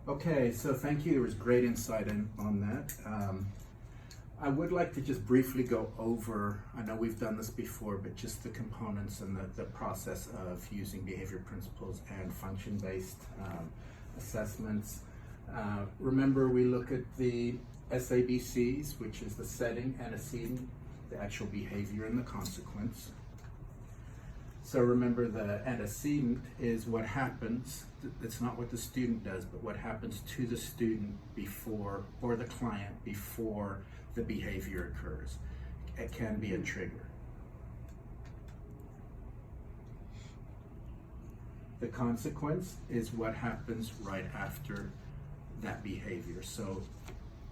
Okay, so thank you. There was great insight on that. I would like to just briefly go over, I know we've done this before, but just the components and the process of using behavior principles and function-based assessments. Remember, we look at the SABCs, which is the setting, antecedent, the actual behavior, and the consequence. So remember, the antecedent is what happens. It's not what the student does, but what happens to the student before, or the client before the behavior occurs. It can be a trigger. The consequence is what happens right after that behavior. So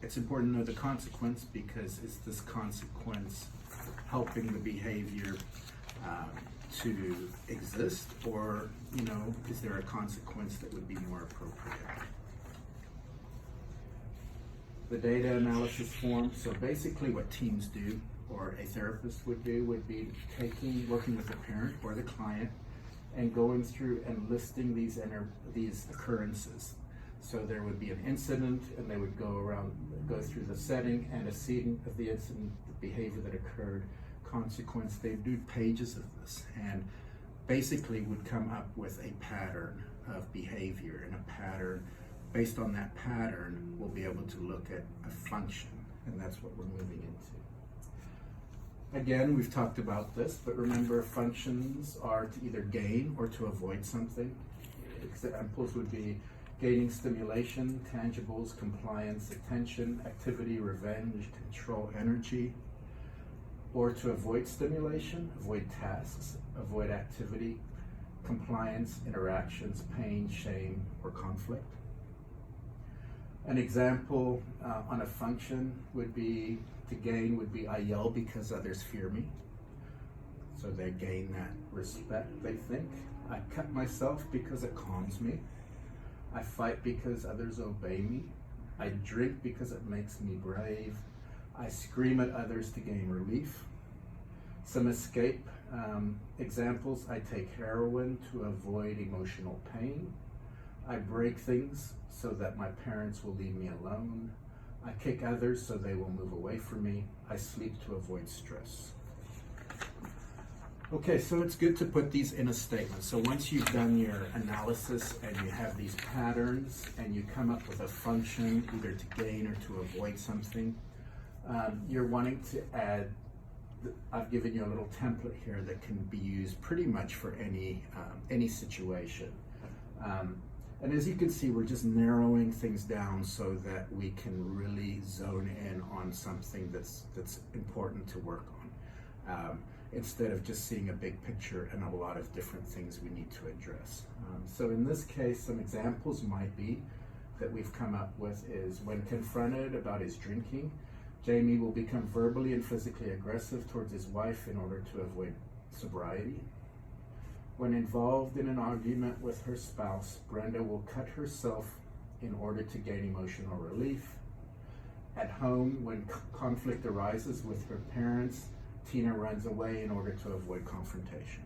it's important to know the consequence, because is this consequence helping the behavior to exist, or is there a consequence that would be more appropriate? The data analysis form. So basically what teams do, or a therapist would do, would be working with the parent or the client and going through and listing these occurrences. So there would be an incident, and they would go through the setting, antecedent of the incident, the behavior that occurred, consequence. They do pages of this, and basically would come up with a pattern of behavior, and a pattern. Based on that pattern, we'll be able to look at a function, and that's what we're moving into. Again, we've talked about this, but remember, functions are to either gain or to avoid something. Examples would be gaining stimulation, tangibles, compliance, attention, activity, revenge, control, energy. Or to avoid stimulation, avoid tasks, avoid activity, compliance, interactions, pain, shame, or conflict. An example on a function would be, to gain would be, I yell because others fear me. So they gain that respect, they think. I cut myself because it calms me. I fight because others obey me. I drink because it makes me brave. I scream at others to gain relief. Some escape examples: I take heroin to avoid emotional pain. I break things so that my parents will leave me alone. I kick others so they will move away from me. I sleep to avoid stress. Okay, so it's good to put these in a statement. So once you've done your analysis and you have these patterns and you come up with a function either to gain or to avoid something, you're wanting to add, I've given you a little template here that can be used pretty much for any situation. And as you can see, we're just narrowing things down so that we can really zone in on something that's important to work on, instead of just seeing a big picture and a lot of different things we need to address. So in this case, some examples might be that we've come up with is, when confronted about his drinking, Jamie will become verbally and physically aggressive towards his wife in order to avoid sobriety. When involved in an argument with her spouse, Brenda will cut herself in order to gain emotional relief. At home, when conflict arises with her parents, Tina runs away in order to avoid confrontation.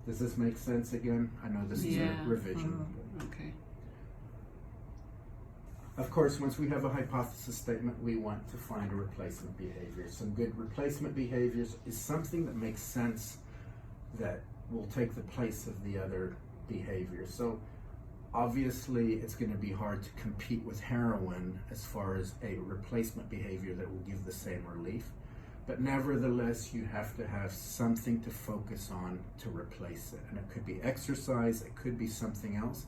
Does this make sense again? I know this is a revision. Okay. Of course, once we have a hypothesis statement, we want to find a replacement behavior. Some good replacement behaviors is something that makes sense, that will take the place of the other behavior. So obviously it's going to be hard to compete with heroin as far as a replacement behavior that will give the same relief. But nevertheless, you have to have something to focus on to replace it. And it could be exercise, it could be something else.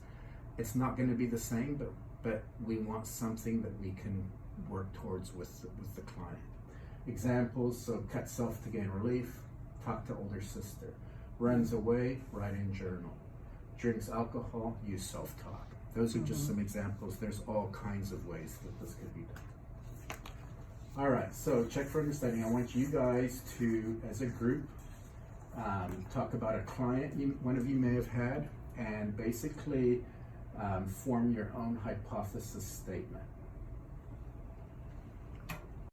It's not going to be the same, but we want something that we can work towards with the client. Examples: so cut self to gain relief, talk to older sister. Runs away, write in journal. Drinks alcohol, use self-talk. Those are just some examples. There's all kinds of ways that this could be done. All right, so check for understanding. I want you guys to, as a group, talk about a client one of you may have had, and basically form your own hypothesis statement.